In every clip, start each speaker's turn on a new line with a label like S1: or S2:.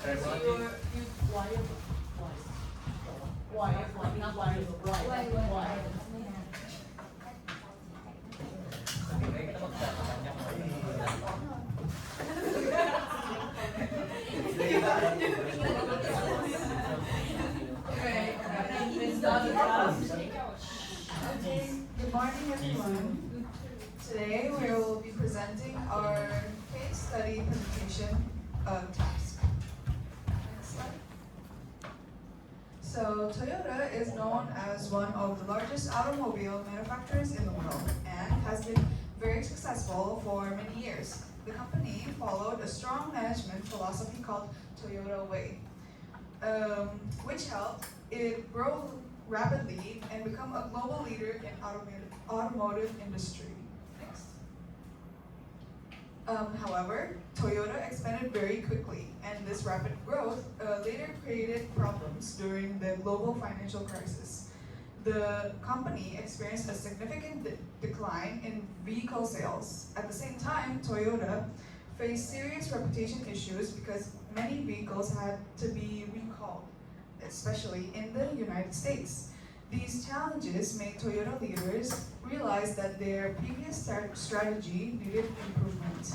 S1: So you why not why. Okay, it's not a problem.
S2: Okay, good morning everyone. Today we will be presenting our case study presentation task. Next slide. So Toyota is known as one of the largest automobile manufacturers in the world and has been very successful for many years. The company followed a strong management philosophy called Toyota Way, which helped it grow rapidly and become a global leader in automotive industry. Next. However, Toyota expanded very quickly, and this rapid growth later created problems during the global financial crisis. The company experienced a significant decline in vehicle sales. At the same time, Toyota faced serious reputation issues because many vehicles had to be recalled, especially in the United States. These challenges made Toyota leaders realize that their previous strategy needed improvement.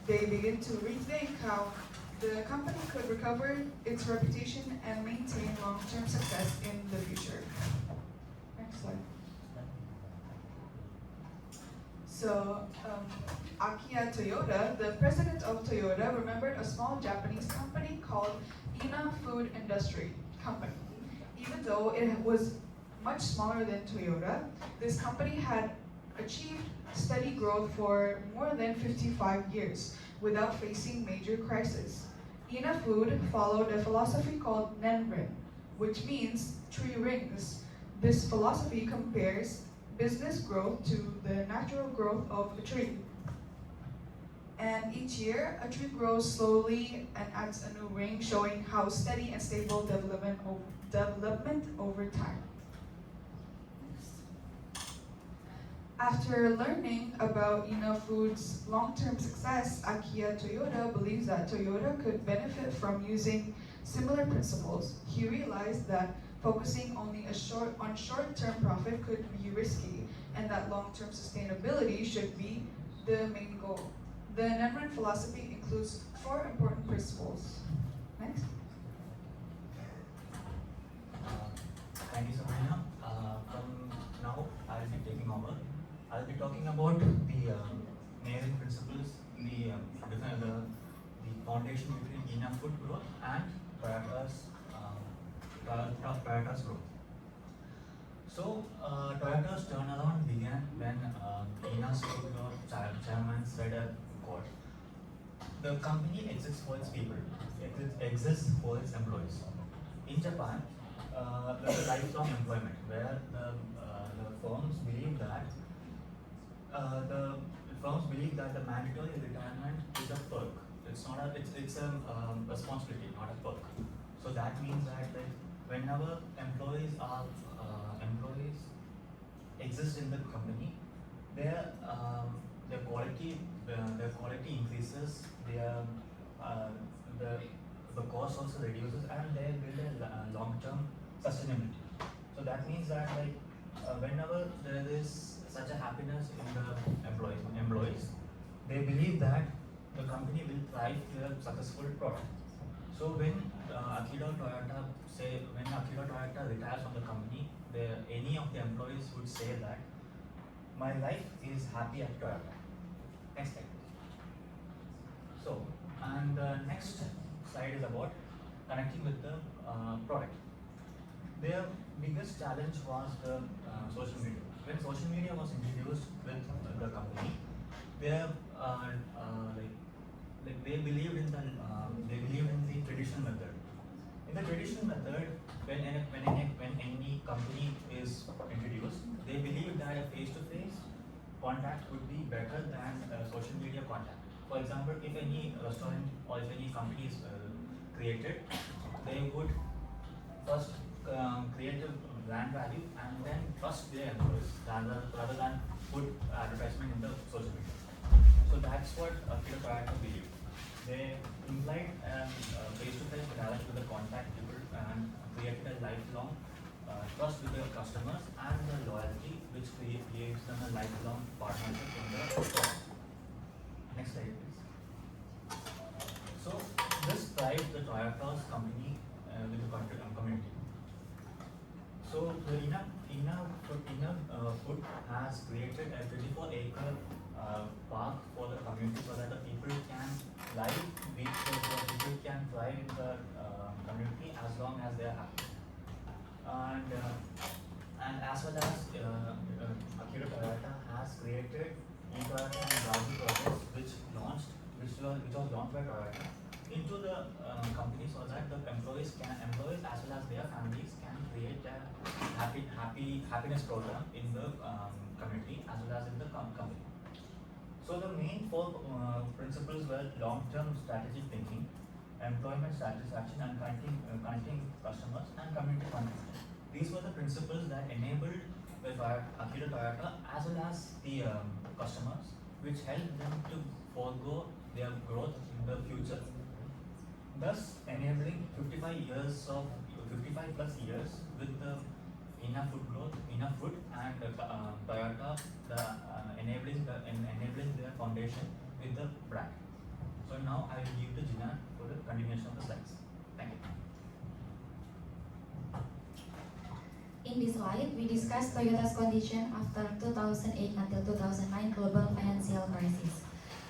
S2: They began to rethink how the company could recover its reputation and maintain long-term success in the future. Next slide. So, Akio Toyoda, the president of Toyota, remembered a small Japanese company called Ina Food Industry Company. Even though it was much smaller than Toyota, this company had achieved steady growth for more than 55 years without facing major crises. Ina Food followed a philosophy called Nenrin, which means three rings. This philosophy compares business growth to the natural growth of a tree. And each year, a tree grows slowly and adds a new ring, showing how steady and stable development over time. After learning about Ina Food's long-term success, Akio Toyoda believes that Toyota could benefit from using similar principles. He realized that focusing only on short-term profit could be risky, and that long-term sustainability should be the main goal. The Nenrin philosophy includes 4 important principles. Next.
S3: Thank you, Sabrina. From now, I'll be taking over. I'll be talking about the Nenrin principles, the foundation between Ina Food growth and Toyota's growth. So, Toyota's turnaround began when Ina's Food chairman said a quote: "The company exists for its people, exists for its employees." In Japan, there's a lifelong employment where the firms believe that the mandatory retirement is a perk. It's not a it's a responsibility, not a perk. So that means that like whenever employees exist in the company, their quality increases, uh, the the cost also reduces, and they build a long-term sustainability. So that means that like whenever there is such a happiness in the employees, they believe that the company will thrive to a successful product. So when Akira Toyota retires from the company, any of the employees would say that my life is happy at Toyota. Next slide. So, and the next slide is about connecting with the product. Their biggest challenge was the social media. When social media was introduced with the company, they they believed in the traditional method. In the traditional method, when any company is introduced, they believe that a face-to-face contact would be better than social media contact. For example, if any restaurant or if any company is created, they would first create a brand value and then trust their employees rather than put advertisement in the social media. So that's what Akira Toyota believed. They implied face-to-face interaction with the contact people and created a lifelong trust with their customers and the loyalty which creates them a lifelong partnership in the store. Next slide, please. So this drives the Toyota's company with the community. So the Ina Food has created a 24-acre park for the community so that the people can people can thrive in the community as long as they are happy. And as well as Akira Toyota has created e-Toyota and Raji projects which was launched by Toyota into the company so that the employees as well as their families can create a happiness program in the community as well as in the company. So the main four principles were long-term strategic thinking, employment satisfaction, and connecting customers, and community contribution. These were the principles that enabled the Akira Toyota as well as the customers, which helped them to forego their growth in the future, thus enabling 55 plus years with the enough food growth, enough food, and Toyota enabling their foundation with the brand. So now I will give to Jinan for the continuation of the slides. Thank you.
S4: In this slide, we discuss Toyota's condition after 2008 until 2009 global financial crisis.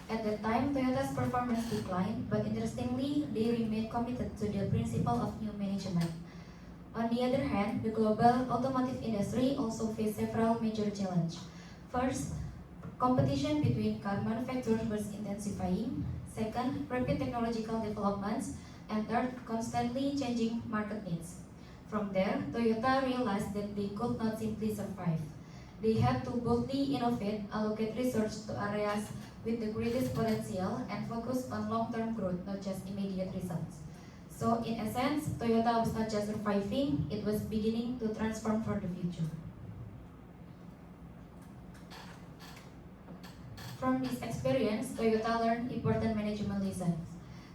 S4: At that time, Toyota's performance declined, but interestingly, they remained committed to the principle of new management. On the other hand, the global automotive industry also faced several major challenges. First, competition between car manufacturers was intensifying. Second, rapid technological developments. And third, constantly changing market needs. From there, Toyota realized that they could not simply survive. They had to boldly innovate, allocate resources to areas with the greatest potential, and focus on long-term growth, not just immediate results. So, in essence, Toyota was not just surviving, it was beginning to transform for the future. From this experience, Toyota learned important management lessons.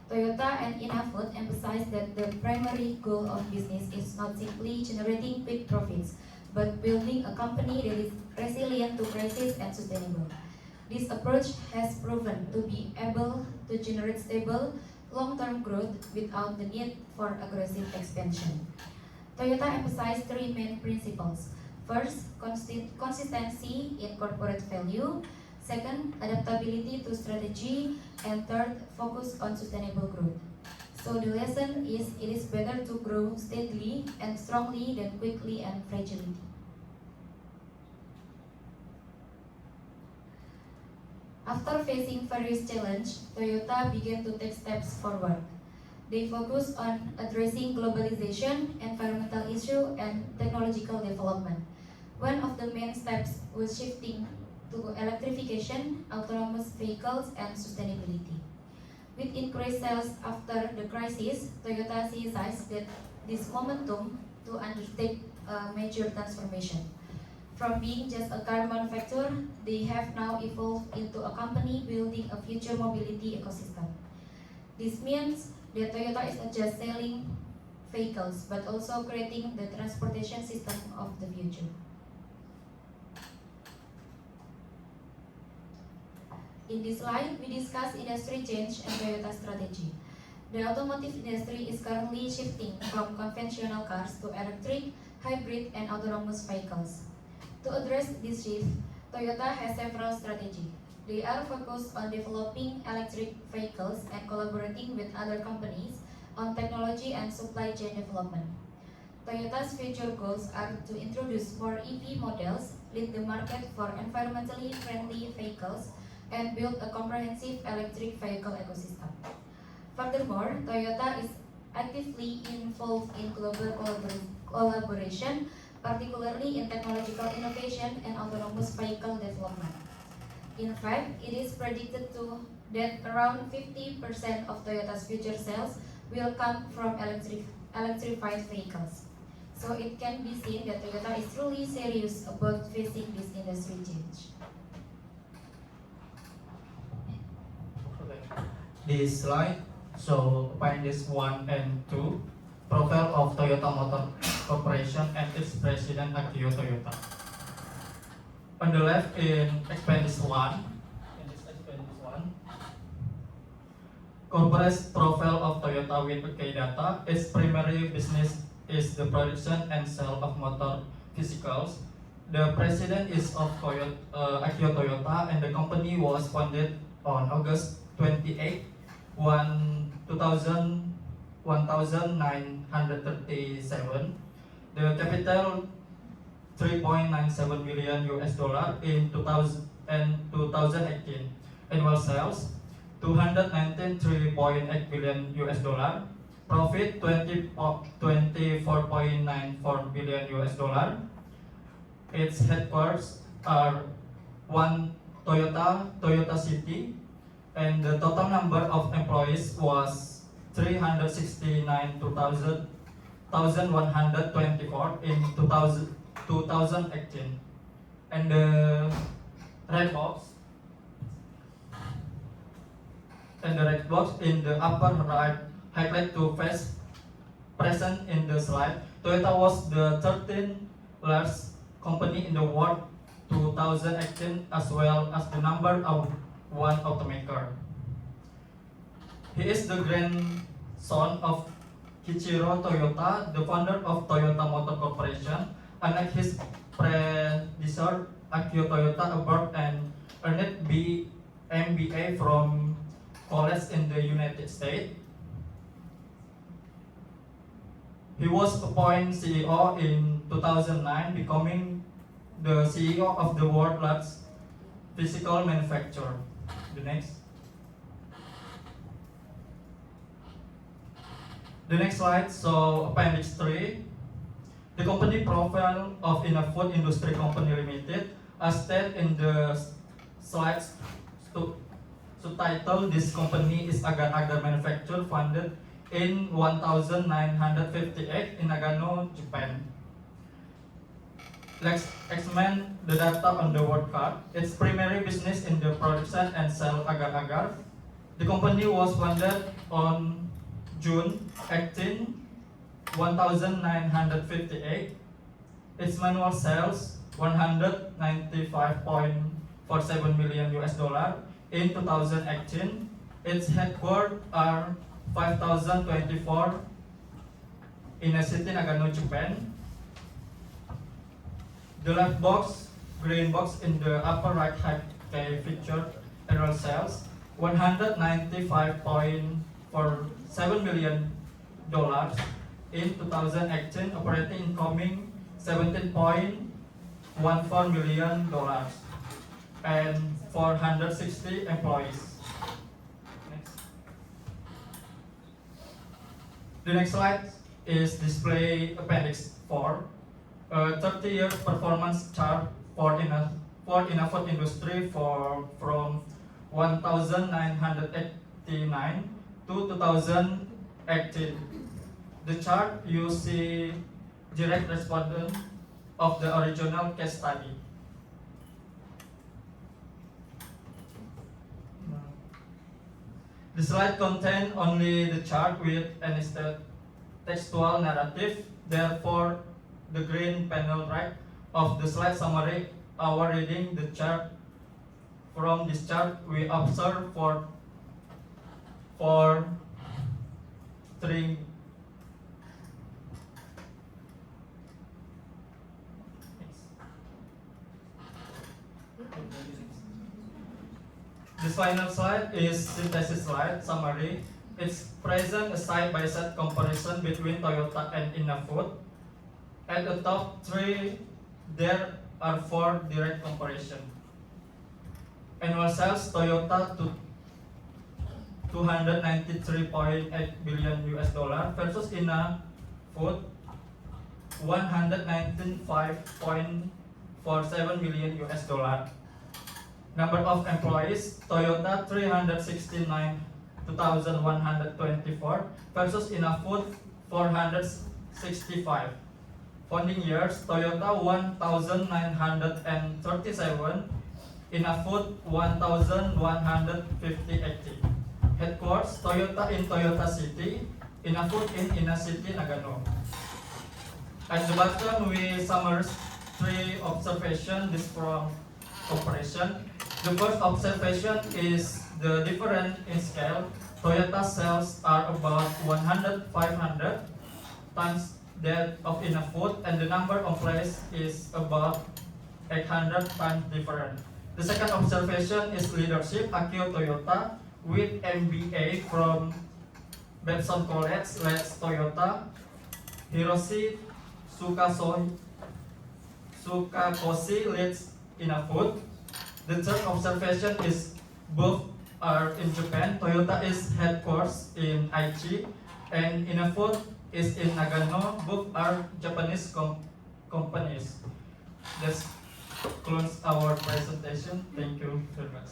S4: Toyota and Ina Food emphasized that the primary goal of business is not simply generating quick profits, but building a company that is resilient to crisis and sustainable. This approach has proven to be able to generate stable, long-term growth without the need for aggressive expansion. Toyota emphasized three main principles. First, consistency in corporate value. Second, adaptability to strategy. And third, focus on sustainable growth. So the lesson is it is better to grow steadily and strongly than quickly and fragility. After facing various challenges, Toyota began to take steps forward. They focused on addressing globalization, environmental issues, and technological development. One of the main steps was shifting to electrification, autonomous vehicles, and sustainability. With increased sales after the crisis, Toyota seized that this momentum to undertake a major transformation. From being just a car manufacturer, they have now evolved into a company building a future mobility ecosystem. This means that Toyota is not just selling vehicles, but also creating the transportation system of the future. In this slide, we discuss industry change and Toyota strategy. The automotive industry is currently shifting from conventional cars to electric, hybrid, and autonomous vehicles. To address this shift, Toyota has several strategies. They are focused on developing electric vehicles and collaborating with other companies on technology and supply chain development. Toyota's future goals are to introduce more EV models, lead the market for environmentally friendly vehicles, and build a comprehensive electric vehicle ecosystem. Furthermore, Toyota is actively involved in global collaboration, particularly in technological innovation and autonomous vehicle development. In fact, it is predicted that around 50% of Toyota's future sales will come from electrified vehicles. So it can be seen that Toyota is truly serious about facing this industry change.
S3: Okay.
S5: this slide show appendices 1 and 2, profile of Toyota Motor Corporation and its president Akio Toyoda. On the left in appendix 1, corporate profile of Toyota with Kei data. Its primary business is the production and sale of motor physicals. The president is of Akio Toyota, and the company was founded on August 28, 1937. The capital $3.97 million in 2018. Annual sales $293.8 million. Profit $24.94 billion. Its headquarters are one Toyota City, and the total number of employees was 369,124 in 2018. And the red box in the upper right highlight to face present in the slide. Toyota was the 13th largest company in the world 2018, as well as the number of one automaker. He is the grandson of Kiichiro Toyota, the founder of Toyota Motor Corporation. Unlike his predecessor, Akio Toyoda abroad and earned MBA from college in the United States. He was appointed CEO in 2009, becoming the CEO of the world's largest physical manufacturer. The next slide, so appendix 3. The company profile of Inafood Industry Company Limited, as stated in the slides subtitle, this company is agar-agar manufacturer founded in 1958 in Nagano, Japan. Let's examine the data on the word card. Its primary business in the production and sale agar-agar. The company was founded on June 18, 1958. Its annual sales $195.47 million in 2018. Its headquarters are 5024 in a city Nagano, Japan. The left box, green box in the upper right hand featured annual sales $195.47 million in 2018, operating income $17.14 million, and 460 employees. The next slide is display appendix 4, a 30-year performance chart for Inafood industry from 1989 to 2018. The chart you see direct respondent of the original case study. The slide contains only the chart with an textual narrative. Therefore, the green panel right of the slide summary our reading the chart. From this chart, we observe for three This final slide is synthesis slide summary. It's present a side-by-side comparison between Toyota and Inafood. At the top 3, there are 4 direct comparison. Annual sales Toyota to $293.8 billion versus Inafood $195.47 million. Number of employees Toyota 369,124 versus Inafood 465. Founding years Toyota 1937, Inafood 1150. Headquarters headquarters, Toyota in Toyota City, Inafood in Ina City, Nagano. At the bottom, we summarize 3 observations this from operation. The first observation is the difference in scale. Toyota sales are about 500 times that of Inafood, and the number of places is about 800 times different. The second observation is leadership. Akio Toyota with MBA from Babson College leads Toyota. Hiroshi Sukakoshi leads Inafood. The third observation is both are in Japan. Toyota is headquarters in Aichi, and Inafood is in Nagano. Both are Japanese companies. This concludes our presentation. Thank you very much.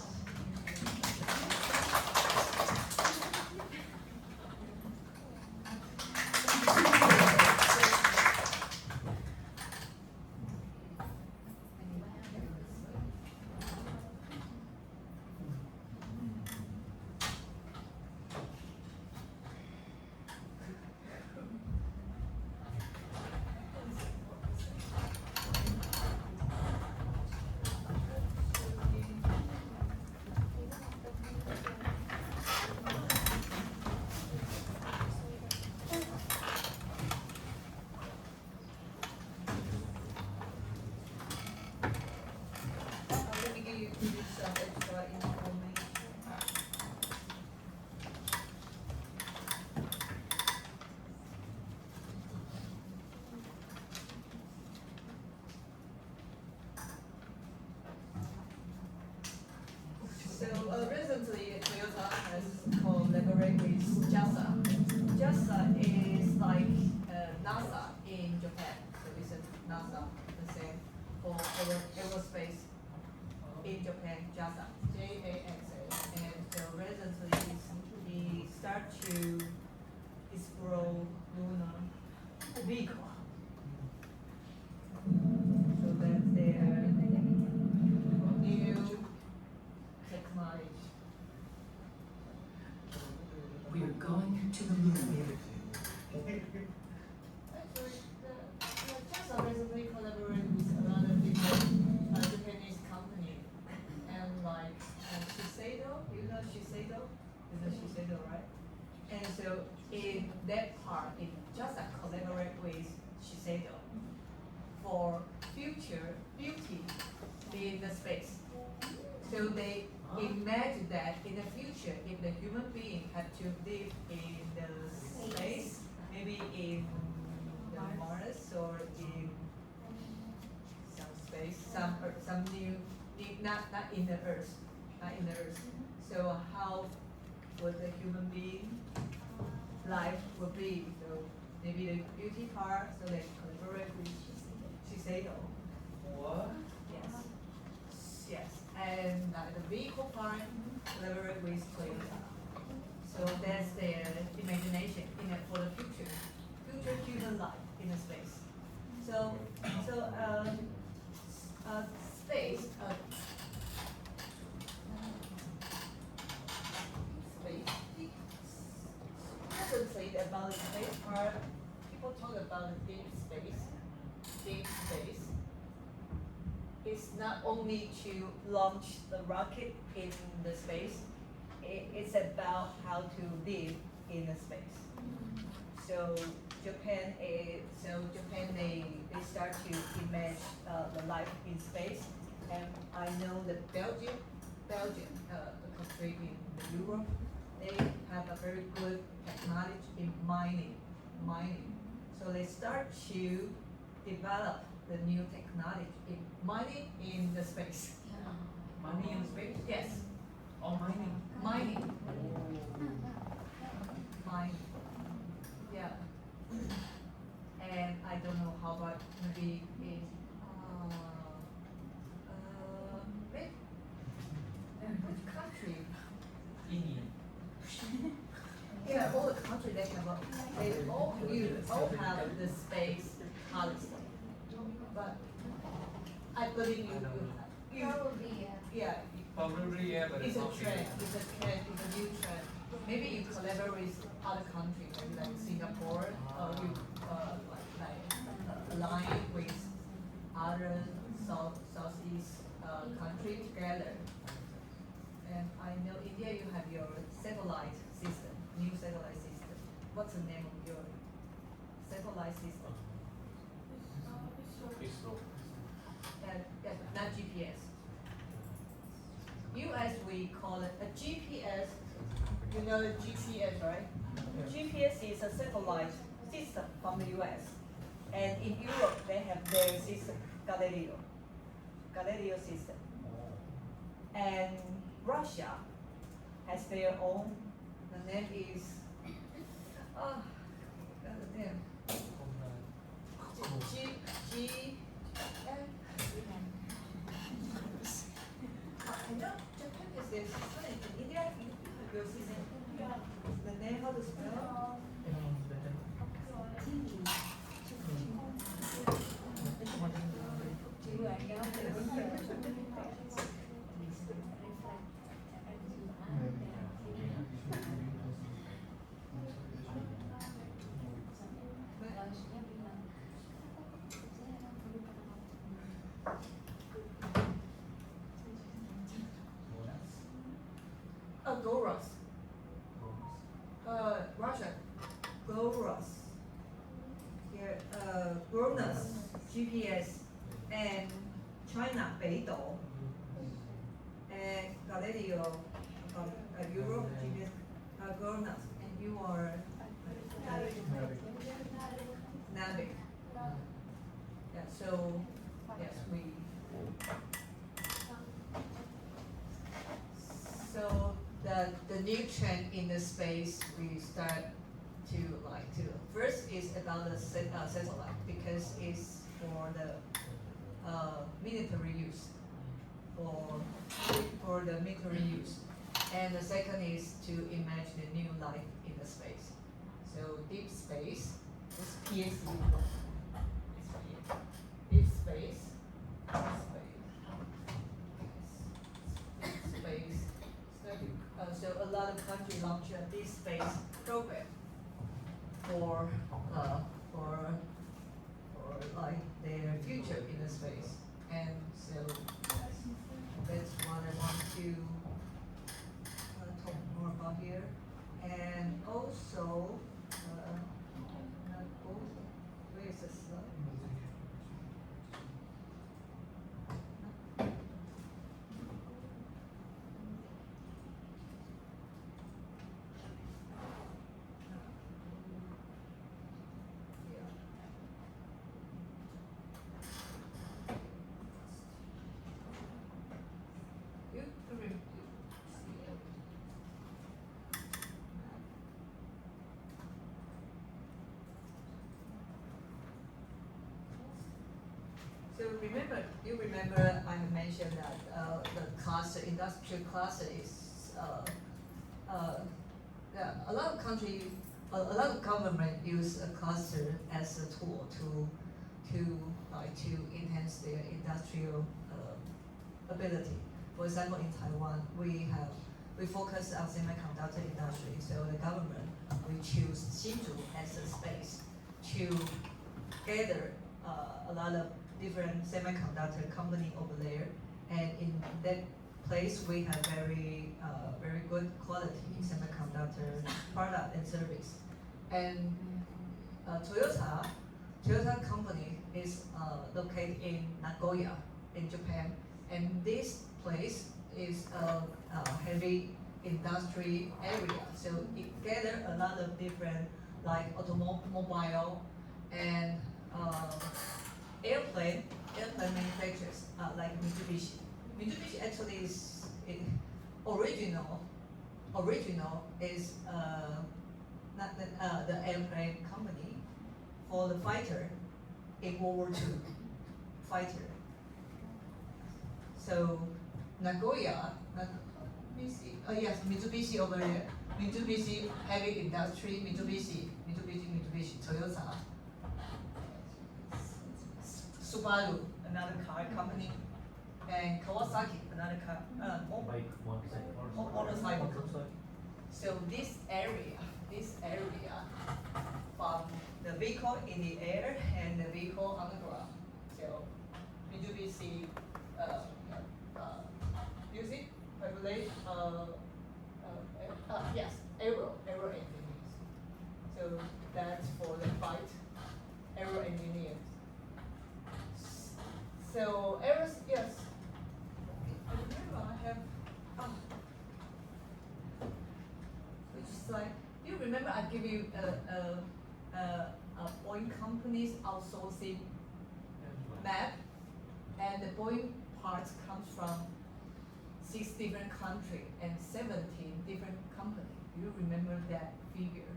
S1: Let me give you some extra information. So recently, Toyota has collaborated with JAXA. JAXA is like NASA in Japan. So it's a NASA, the same for aerospace in Japan, JAXA, JAXA. And so recently, we start to explore lunar vehicle. So that's their new technology.
S6: We are going to the moon.
S1: Actually, JAXA recently collaborated with another big Japanese company, and like Shiseido, you know Shiseido? Is it Shiseido, right? And so in that part, it just collaborate with Shiseido for future beauty in the space. So they imagine that in the future, if the human being had to live in the space, maybe in the Mars or in some space, some new, not in the Earth, not in the Earth. So how would the human being life would be? So maybe the beauty part, so they collaborate with Shiseido.
S3: What?
S1: Yes. Yes. And the vehicle part collaborate with Toyota. So that's their imagination in it for the future human life in the space. So space Recently about the space part, people talk about the deep space. Deep space. It's not only to launch the rocket in the space, it's about how to live in the space. So Japan they start to imagine the life in space, and I know that Belgium, the country in Europe, they have a very good technology in mining. So they start to develop the new technology in mining in the space.
S6: Money in space?
S1: Yes,
S6: All mining.
S1: mining. Mining. Yeah. And I don't know how about maybe in which country?
S6: India.
S1: Yeah, all the country they all have the space policy. But I believe you
S4: Probably, yeah.
S1: yeah,
S6: Probably, yeah, but
S1: it's
S6: it's
S1: a
S6: not
S1: trend,
S6: feasible.
S1: it's a new trend. maybe you collaborate with other countries, maybe like Singapore, or you align with other Southeast country together. And I know India, you have your satellite system, new satellite system. What's the name of your satellite system? Not GPS. US we call it a GPS. You know GPS, right? GPS is a satellite system from the US. And in Europe, they have their system, Galileo system. And Russia has their own. The name is, oh, got the name. I know Japan is their system. In India, you have your system. The name, how to spell? GORUS. Russia, GORUS. Here, GLONASS, GPS, and China, Beidou, and Galileo, Europe, GPS, GLONASS, and you are NAVIC. Yeah, so, yes, so the new trend in the space we start to first is about the satellite because it's for the military use for the military use, and the second is to imagine a new life in the space. So deep space is PSC. Deep space. So a lot of countries launch a deep space program for like their future in the space, and so that's what I want to talk more about here, and also where is the slide? So you remember I have mentioned that the cluster, industrial cluster is, a lot of country, a lot of government use a cluster as a tool to enhance their industrial ability. For example, in Taiwan, we focus on semiconductor industry, so the government we choose Hsinchu as a space to gather a lot of different semiconductor company over there, and in that place we have very good quality semiconductor product and service. And Toyota company is located in Nagoya in Japan, and this place is a heavy industry area, so it gather a lot of different like automobile and airplane manufacturers like Mitsubishi. Mitsubishi actually is original is not the airplane company for the fighter in World War II fighter. So Nagoya, yes, Mitsubishi over there. Mitsubishi heavy industry, Mitsubishi, Toyota. Subaru, another car company, and Kawasaki, another car, motorcycle. So this area, from the vehicle in the air and the vehicle on the ground. So Mitsubishi, use it, regulate, yes, aero engineers. So that's for the flight, aero engineers. So yes. I remember I have, which slide? Do you remember I give you a Boeing company's outsourcing map, and the Boeing parts comes from 6 different countries and 17 different companies. Do you remember that figure?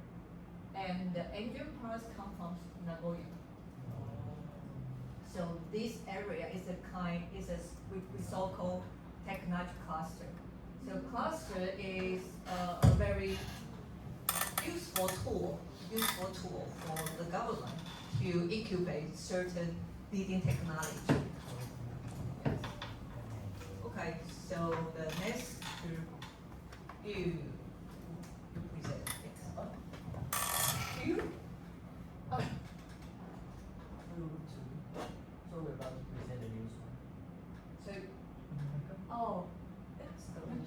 S1: And the engine parts come from Nagoya. So this area is we so-called technology cluster. So cluster is a very useful tool for the government to incubate certain leading technology. Yes. Okay, so the next group, you present next. You? Oh.
S6: So we're about to present the news one.
S1: So, oh, that's the one.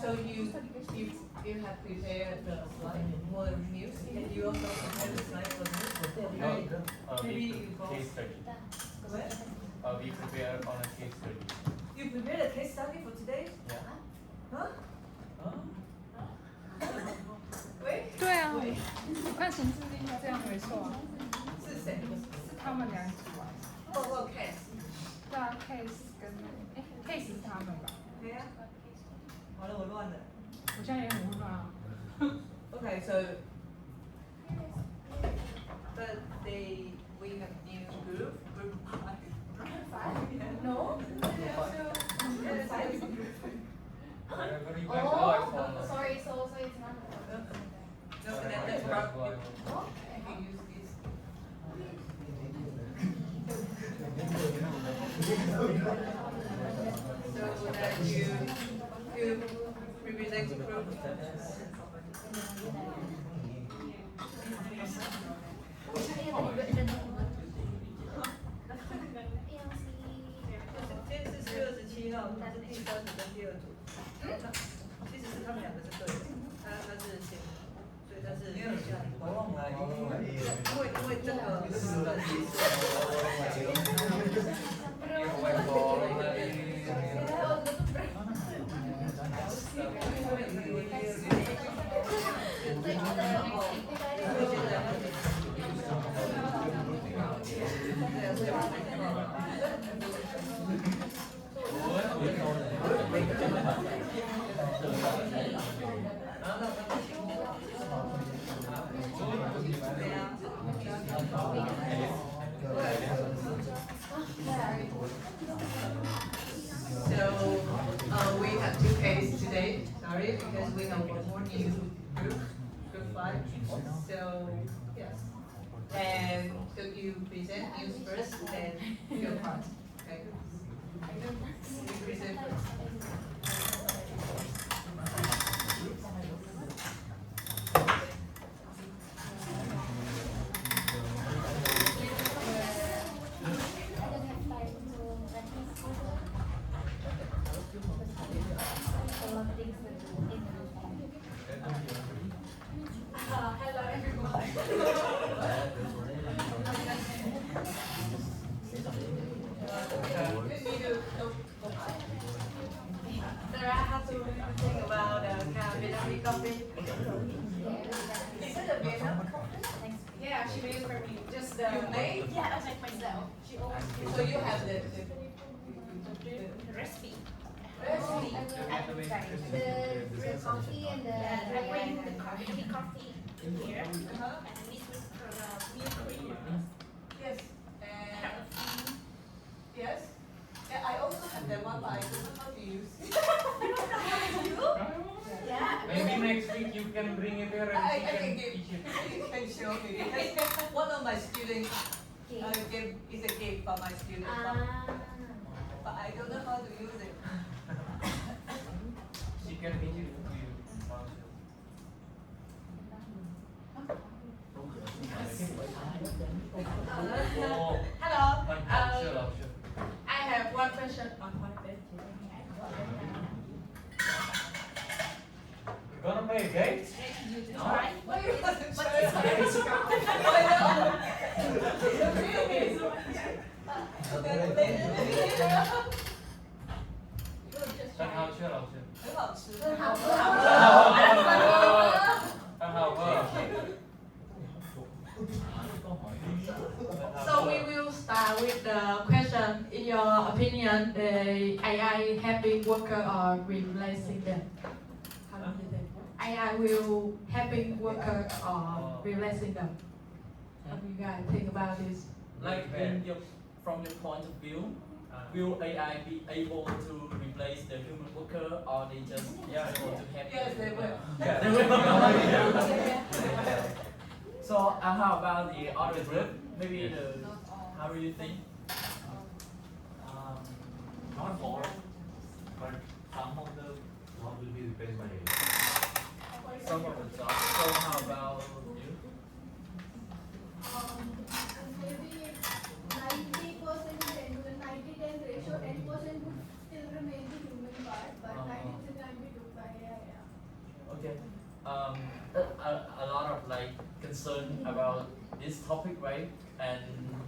S1: So you have prepared the slide for the news, and you also prepare the slide for news. Maybe you both.
S3: Case study.
S1: What?
S3: We prepare on a case study.
S1: You prepared a case study for today?
S3: Yeah.
S1: Huh? 喂？
S7: 对啊，
S1: 喂，
S7: 我看行事历这样没错啊，
S1: 是谁？
S7: 是他们两组啊。
S1: 哦 case。
S7: 对啊，case 跟case 是他们吧？
S1: 对呀。完了，我乱了。
S7: 我现在也很混乱啊。
S1: Okay, so but we have new group five. No? Yeah, five.
S4: Oh, sorry, so it's not.
S1: No, that's right. You can use this. So that you represent the group. So we have two cases today, sorry, because we have one more new group 5. So yes. And so you present news first, then your part. Okay. You present first. Hello everyone. Sarah, I have to think about Vietnamese coffee. Is it a Vietnam coffee?
S7: Yeah, she made it for me. Just the.
S1: You made?
S7: Yeah, I make myself. She always gives
S1: So you have the
S7: recipe.
S1: recipe.
S4: The coffee and the
S7: I bring the coffee here,
S1: Uh-huh.
S7: and this was for the milk cream.
S1: Yes. And yes. Yeah, I also have that one, but I don't know how to use.
S7: Yeah.
S6: Maybe next week you can bring it here and
S1: I
S6: you
S1: can
S6: can
S1: give.
S6: teach it.
S1: You can show me. One of my students Game is a game for my students, but I don't know how to use it.
S6: She can meet you. Oh,
S7: Hello.
S6: sure.
S7: I have one question.
S6: You gonna play a game?
S7: Right?
S1: Why you want to
S7: But
S1: try
S7: it's
S1: it? Why not?
S6: Tân Hào chưa老师？
S1: 很好吃。
S6: tân Hào vâng.
S7: So we will start with the question. In your opinion, the AI helping worker or replacing them? How do you think? AI will helping worker or replacing them? What do you guys think about this?
S8: Like from your point of view, will AI be able to replace the human worker or they just able to help?
S1: Yes, they will.
S8: Yeah, they will. So how about the other group? Maybe how do you think?
S3: Not all, but some of the job will be replaced by AI.
S8: Some of the jobs. So how about you?
S9: Maybe 90% can do 90-10 ratio, 10% would still remain the human part, but 90% can be done by AI. Yeah.
S8: Okay. A lot of like concern about this topic, right? And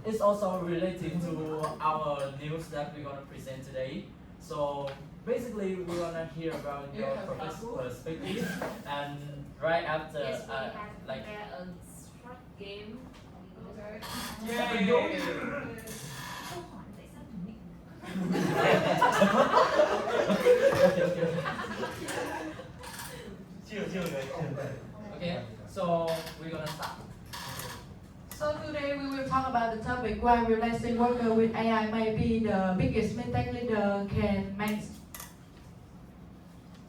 S8: it's also related to our news that we're gonna present today. So basically, we're gonna hear about your perspective, and right after,
S4: Yes, we have
S8: like.
S4: prepared a short game.
S8: Okay, so we're gonna start.
S7: So today we will talk about the topic why replacing worker with AI may be the biggest mistake leader can make.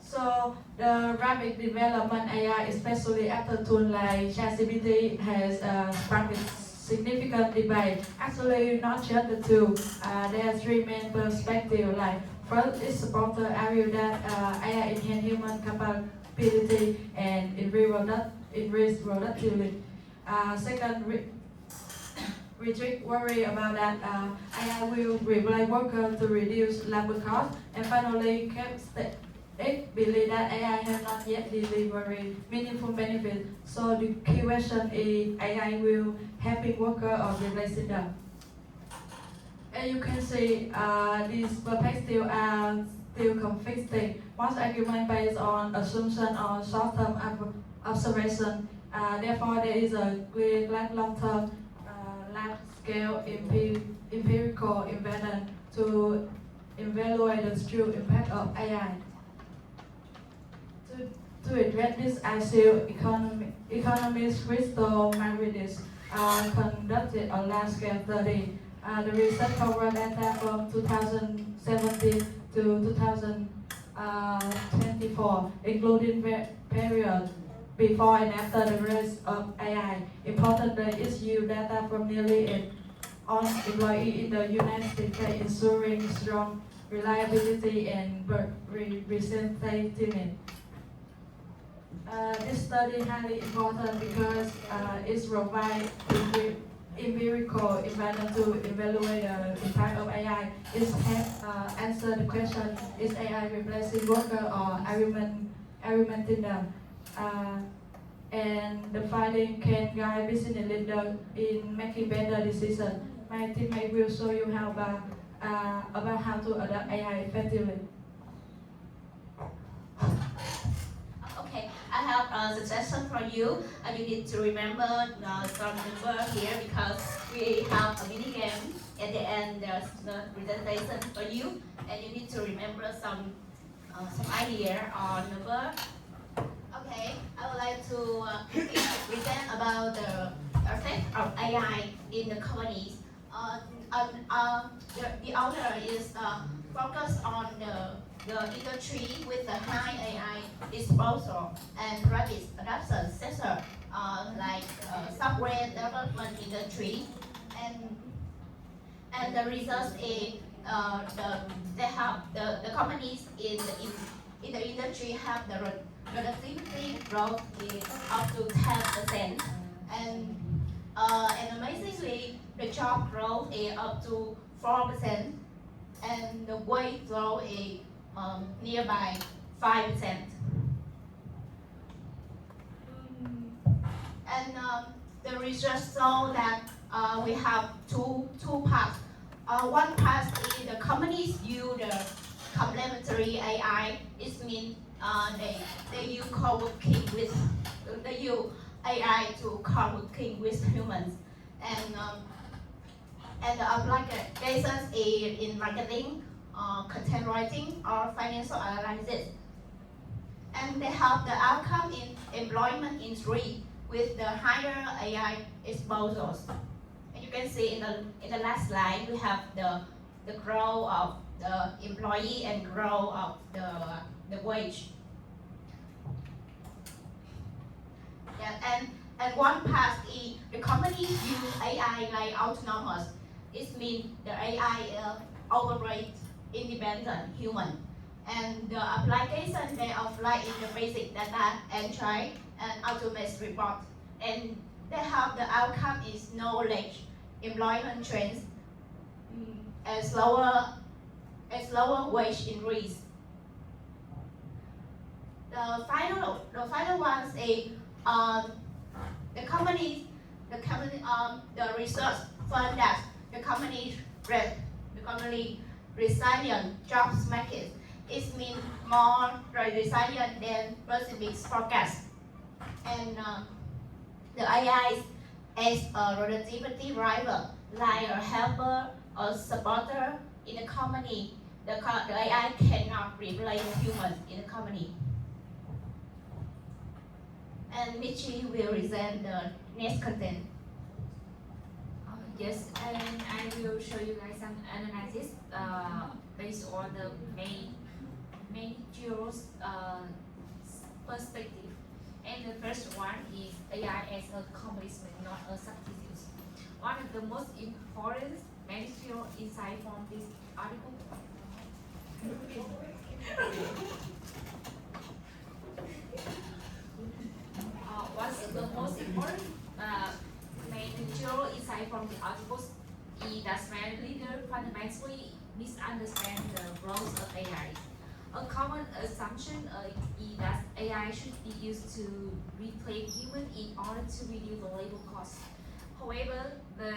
S7: So the rapid development AI, especially after tools like ChatGPT, has sparked significant debate. Actually, not just the two. There are three main perspectives. Like first, is supporter argue that AI enhance human capability and increase productivity. Second, retreat worry about that AI will replace workers to reduce labor costs. And finally, it believe that AI has not yet delivered meaningful benefit. So the key question is AI will helping worker or replacing them. As you can see, these perspectives are still conflicting. Most argument based on assumption or short-term observation. Therefore, there is a clear long-term, large-scale empirical evidence to evaluate the true impact of AI. To address this issue, economist Crystal Maridis conducted a large-scale study. The research covered data from 2017 to 2024, including period before and after the rise of AI. Importantly, issue data from nearly all employees in the United States, ensuring strong reliability and representativeness. This study is highly important because it provides empirical evidence to evaluate the impact of AI. It helps answer the question: is AI replacing worker or augmenting them? And the finding can guide business leaders in making better decisions. My teammate will show you how about how to adopt AI effectively.
S10: Okay, I have a suggestion for you. You need to remember some number here because we have a mini game at the end. There's the presentation for you, and you need to remember some idea on number. Okay, I would like to present about the effect of AI in the companies. The author is focused on the industry with the high AI disposal and rapid adoption sector, like software development industry. And and the results is they have the companies in the industry have the productivity growth is up to 10%, and amazingly the job growth is up to 4%, and the wage growth is nearby 5%. And the research show that we have two parts. One part is the companies use the complementary AI. It means they use co-working with they use AI to co-working with humans, and the applications is in marketing, content writing, or financial analysis. And they have the outcome in employment industry with the higher AI exposures. And you can see in the last slide we have the growth of the employee and growth of the wage. Yeah, and one part is the companies use AI like autonomous. It means the AI operate independent human. And the application they apply in the basic data entry and automate report. And they have the outcome is knowledge, employment trends, as lower wage increase. The final one is the research found that the company resilient jobs market. It means more resilient than specific forecast. And the AI as a productivity driver, like a helper or supporter in the company. The AI cannot replace humans in the company. And Michi will present the next content.
S4: Yes, and I will show you guys some analysis based on the managerial's perspective. And the first one is AI as a complement, not a substitute. One of the most important managerial insight from this article. What's the most important managerial insight from the articles is that many leaders fundamentally misunderstand the roles of AI. A common assumption is that AI should be used to replace human in order to reduce the labor cost. However, the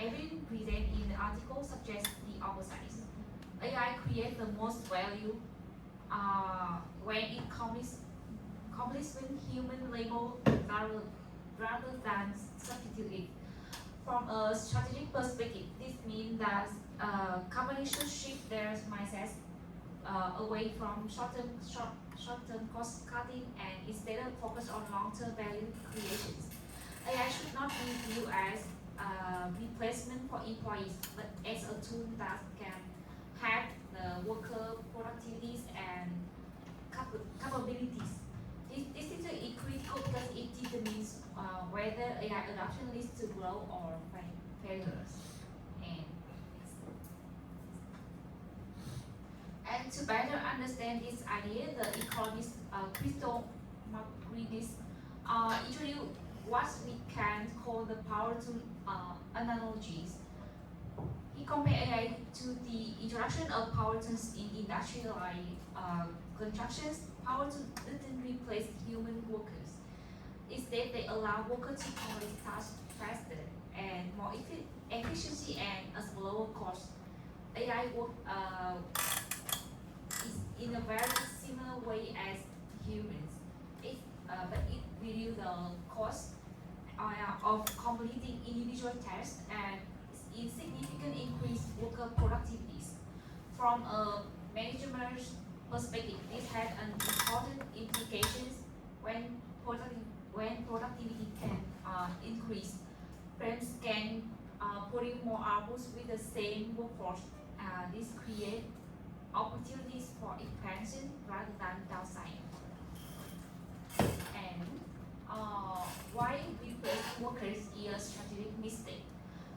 S4: evidence presented in the article suggests the opposite. AI creates the most value when it complements human labor rather than substitute it. From a strategic perspective, this means that companies should shift their mindset away from short-term cost cutting and instead focus on long-term value creation. AI should not be viewed as a replacement for employees, but as a tool that can hack the worker productivities and capabilities. This is critical because it determines whether AI adoption leads to growth or failures. And to better understand this idea, the economist Crystal Makridis introduced what we can call the power tool analogies. He compared AI to the introduction of power tools in industrial constructions. Power tools didn't replace human workers. Instead, they allow workers to complete tasks faster and more efficiency and at a lower cost. AI work is in a very similar way as humans. But it reduces the cost of completing individual tasks and it significantly increase worker productivities. From a management's perspective, this has an important implications when productivity can increase. Firms can produce more outputs with the same workforce. This creates opportunities for expansion rather than downside. And why replace workers is a strategic mistake.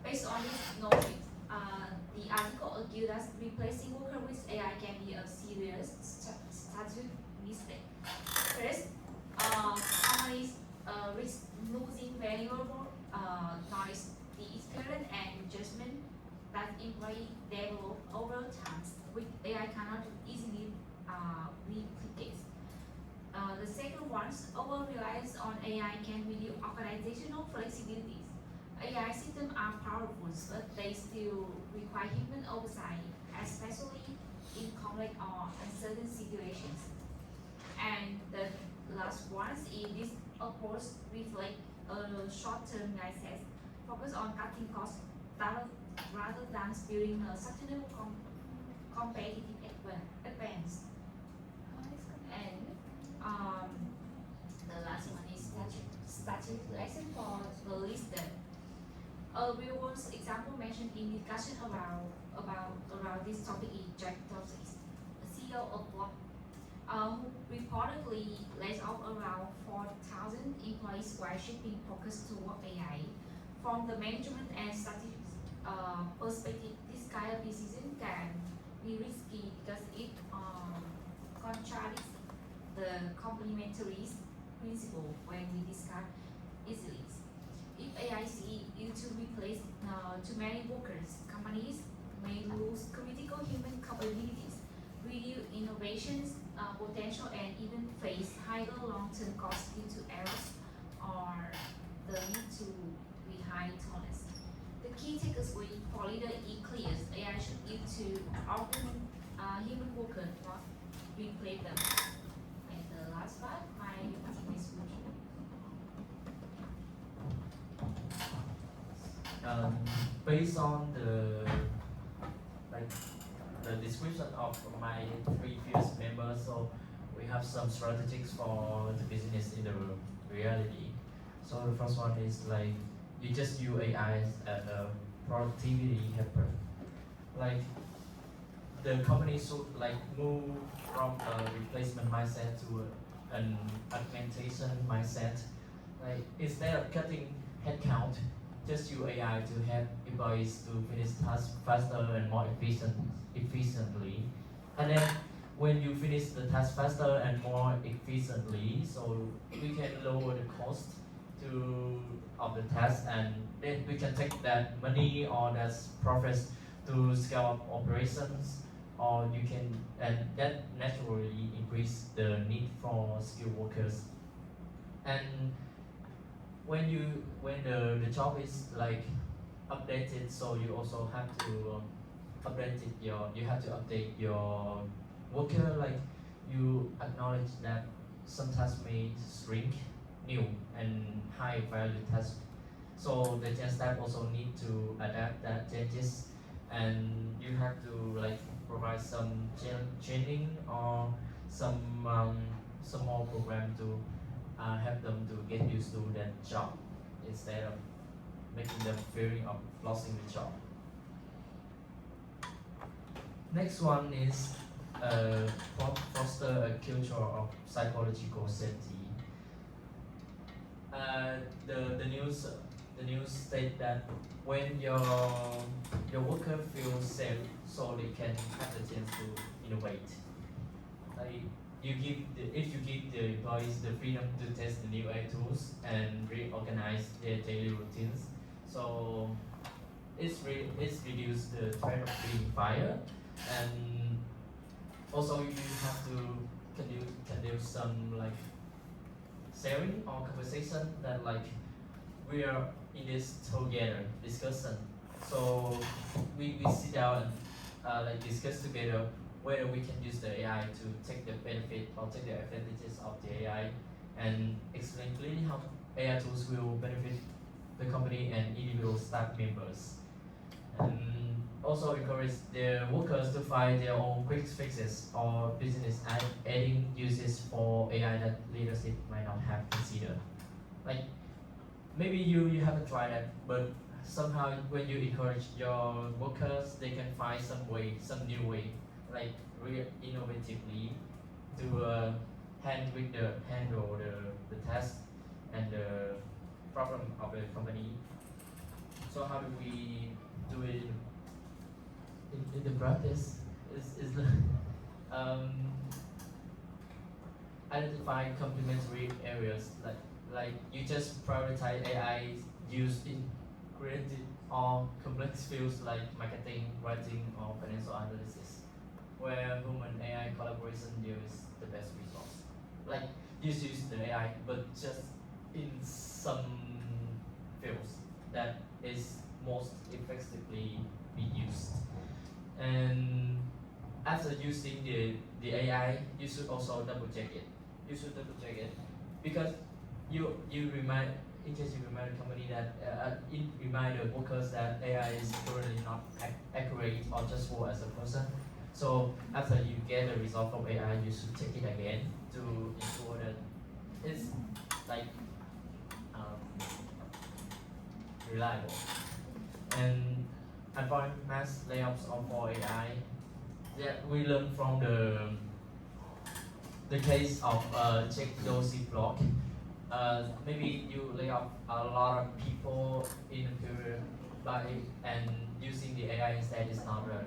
S4: Based on this knowledge, The article argued that replacing worker with AI can be a serious strategic mistake. First, companies risk losing valuable knowledge, the experience and judgment that employees develop over time, which AI cannot easily replicate. The second one, over-reliance on AI can reduce organizational flexibilities. AI systems are powerful, but they still require human oversight, especially in complex or uncertain situations. And the last one is this approach reflects a short-term mindset, focus on cutting costs rather than building a sustainable competitive advance. And the last one is strategic lesson for the listener. A real world example mentioned in discussion about this topic is Jack Dorsey, CEO of Block, who reportedly laid off around 4,000 employees while shifting focus toward AI. From the management and strategic perspective, this kind of decision can be risky because it contradicts the complementary principle when we discuss easily. If AI is used to replace too many workers, companies may lose critical human capabilities, reduce innovations potential, and even face higher long-term costs due to errors or the need to rehire talents. The key takeaway for leader is clear: AI should use to augment human workers, not replace them. And the last part, my team is working.
S8: Based on the description of my previous members, so we have some strategies for the business in the reality. So the first one is like you just use AI as a productivity helper. Like the company should like move from a replacement mindset to an augmentation mindset. Like instead of cutting headcount, just use AI to help employees to finish tasks faster and more efficiently. And then when you finish the task faster and more efficiently, so we can lower the cost of the task, and then we can take that money or that profits to scale up operations, or you can, and that naturally increase the need for skilled workers. And when the job is like updated, so you also have to update your worker. Like you acknowledge that some tasks may shrink new and high value tasks, so the change staff also need to adapt that changes, and you have to like provide some training or some more program to help them to get used to that job instead of making them fearing of losing the job. Next one is foster a culture of psychological safety. The news state that when your worker feels safe, so they can have the chance to innovate. Like if you give the employees the freedom to test the new AI tools and reorganize their daily routines, so it's reduced the threat of being fired, and also you have to conduct some like sharing or conversation that like we are in this together discussion. So we sit down and like discuss together whether we can use the AI to take the benefit or take the advantages of the AI, and explain clearly how AI tools will benefit the company and individual staff members. And also encourage their workers to find their own quick fixes or business adding uses for AI that leadership might not have considered. Like maybe you haven't tried that, but somehow when you encourage your workers, they can find some new way, like real innovatively to handle the task and the problem of the company. So how do we do it the practice is identify complementary areas like you just prioritize AI used in creative or complex fields like marketing, writing, or financial analysis, where human AI collaboration yields the best results. Like you use the AI, but just in some fields that is most effectively be used. And after using the AI, you should also double check it. You should double check it because you remind in case you remind the company that remind the workers that AI is currently not accurate or just for as a person. So after you get the result from AI, you should check it again to ensure that it's like reliable. And avoid mass layoffs of all AI. That we learn from the case of Check Dorsey block. Maybe you lay off a lot of people in a period, and using the AI instead is not a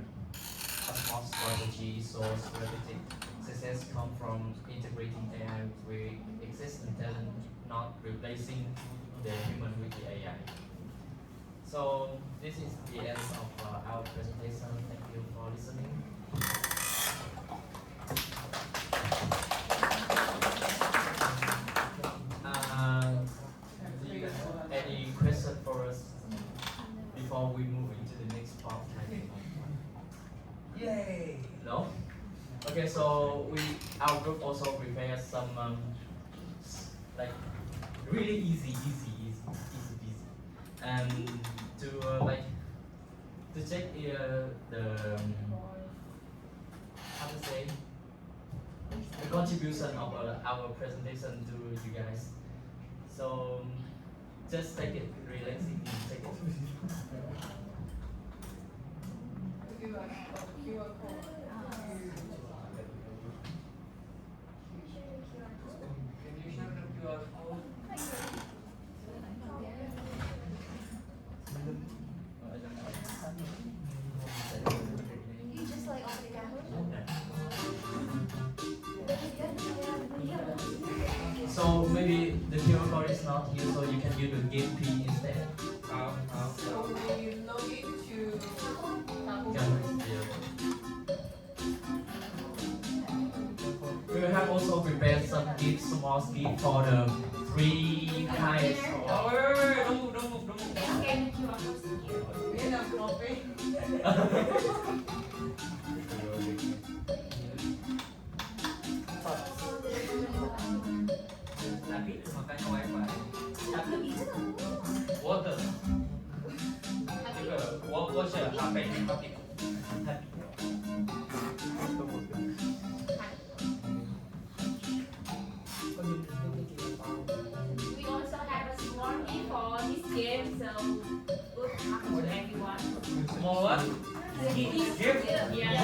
S8: smart strategy. So strategic success comes from integrating AI with existing talent, not replacing the human with the AI. So this is the end of our presentation. Thank you for listening. Do you have any question for us before we move into the next part?
S3: Yay!
S8: No? Okay, so our group also prepared some like really easy, and to check the how to say the contribution of our presentation to you guys. So just take it relaxing, take it.
S6: Can you share the QR code?
S4: You just like open the camera.
S8: So maybe the QR code is not here, so you can use the game P instead.
S1: So we log into
S8: We will have also prepared some gifts, small gift for the 3 kinds. Oh, wait, don't move.
S4: Scan the QR code here.
S1: we have coffee.
S6: Tapi makanya wifi. Water. Juga wash HP happy.
S10: We also have a small gift for this game, so good luck to everyone.
S6: Small one.
S10: Gift? Yeah.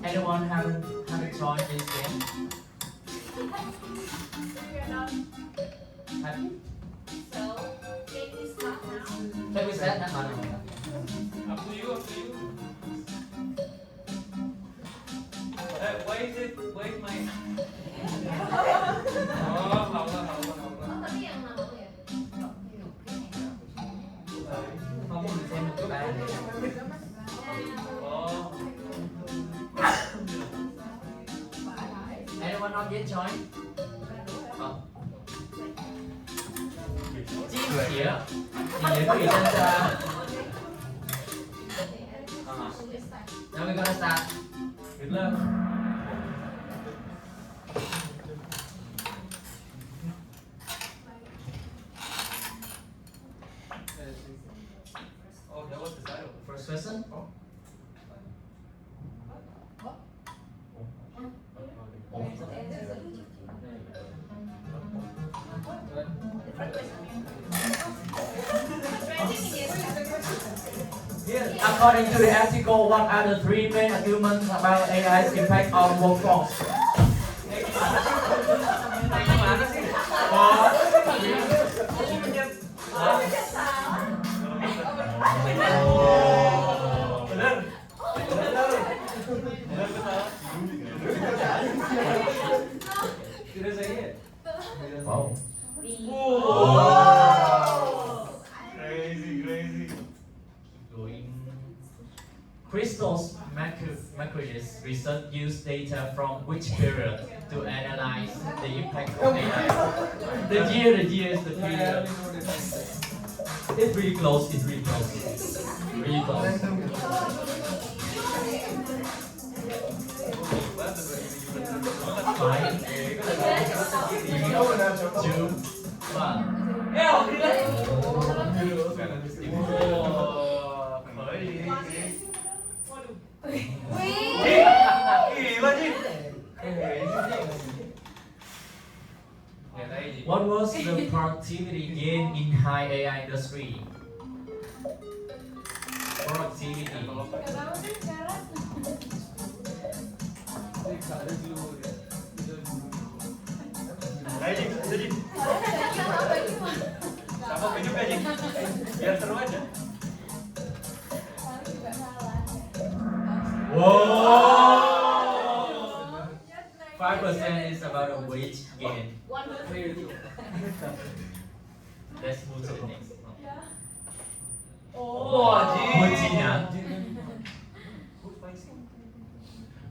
S8: Anyone haven't joined this game? Happy?
S10: So, can we start now?
S8: Can we start now?
S6: Up to you. Why is my? Oh, Allah.
S4: Tapi yang nama lu ya?
S8: Kamu bisa mencoba.
S6: Oh.
S8: Anyone not yet joined? Oh. Chia here. Thì có gì trên Now we're gonna start.
S6: Good luck. Oh, that was the title.
S8: First question. according to the article, what are the three main arguments about AI's impact on workforce? Wow.
S3: Crazy.
S8: Going. Crystal's Macronis research used data from which period to analyze the impact of AI? The year is the period. It's really close. Really close. Five, 3, 2, 1. What was the productivity gain in high AI industry? Productivity.
S3: Sama juga Ji. Biar seru aja.
S8: Whoa! 5% is about a wage gain. Let's move to the next. Virginia.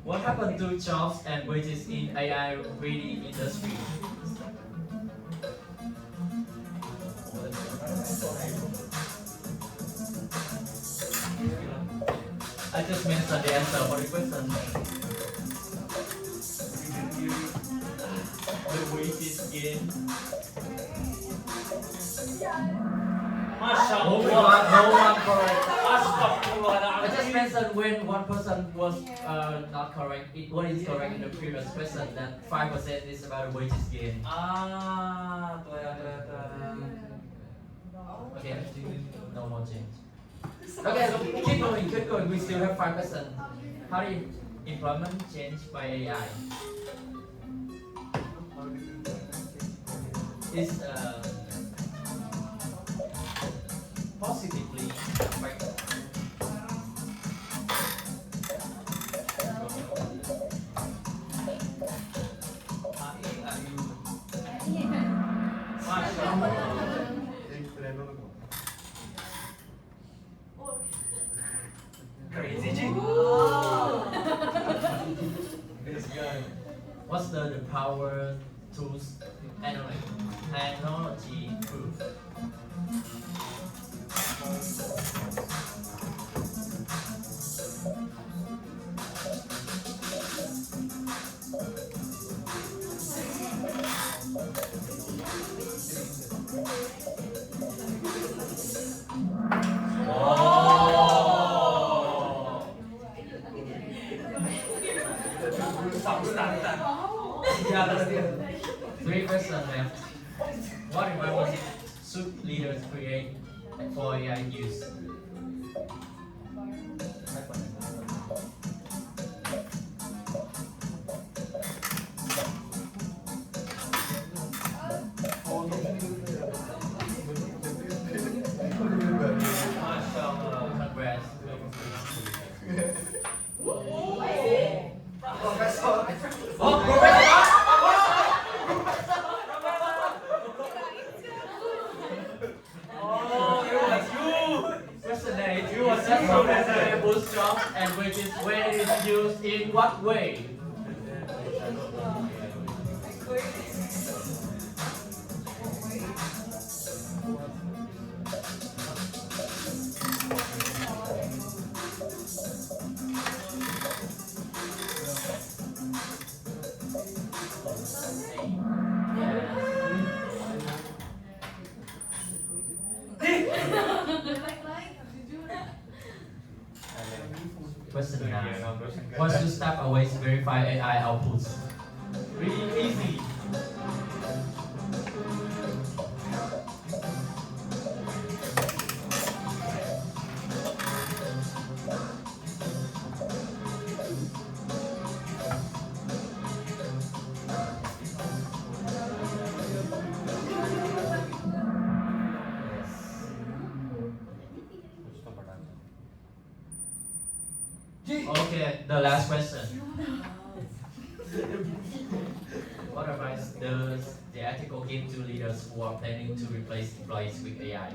S8: What happened to jobs and wages in AI reading industry? I just mentioned the answer for the question. The wages gain.
S3: Masya
S8: No one correct. I just mentioned when one person was not correct. What is correct in the previous question that 5% is about wages gain.
S3: Kelihatan.
S8: Okay, no more change. Okay, keep going. We still have 5%. How do employment change by AI? Is positively affected.
S3: Crazy Ji.
S8: What's the power tools analogy proof? Three questions left. What environment should leaders create for AI use? Congrats. Oh, Question 8. You assess software boost jobs and wages when it is used in what way? Question 9. What's the step away to verify AI outputs? Really easy. Okay, the last question. What advice does the article give to leaders who are planning to replace employees with AI?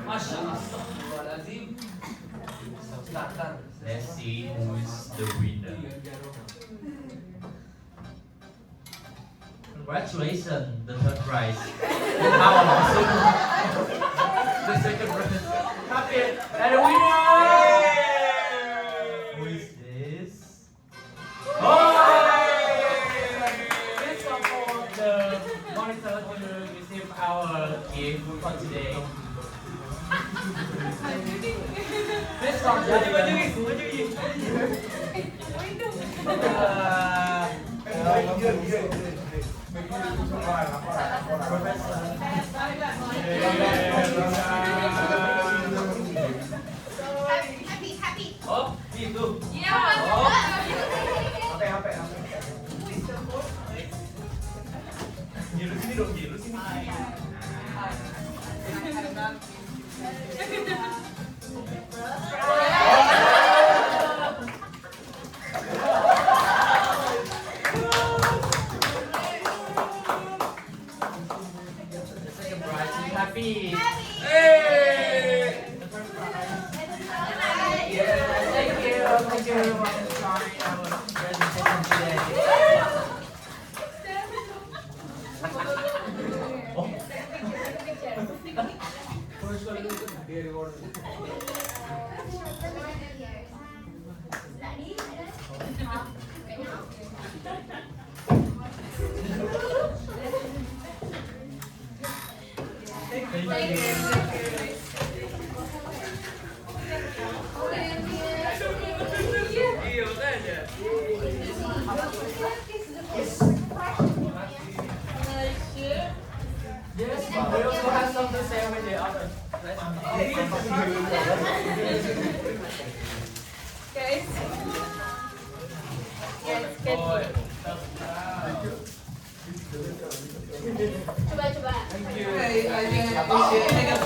S6: Masya Astagfirullahaladzim. Starter.
S8: Let's see who is the winner. Congratulations, the third prize. How awesome! The second prize. Happy and the winner! Who is this? Oh! Please support the monitor to receive our gift for today. Let's start
S10: Happy.
S8: Oh, itu.
S3: Gilu sini dong, gilu sini.
S8: The second prize is happy.
S3: Hey!
S8: Yeah, thank you for joining our presentation today.
S6: First one is the reward.
S8: Thank you.
S6: Iya, makanya.
S8: Yes, but we also have something to say with the other.
S1: Guys.
S8: Oh,
S10: Coba.
S1: Okay, I think we should take a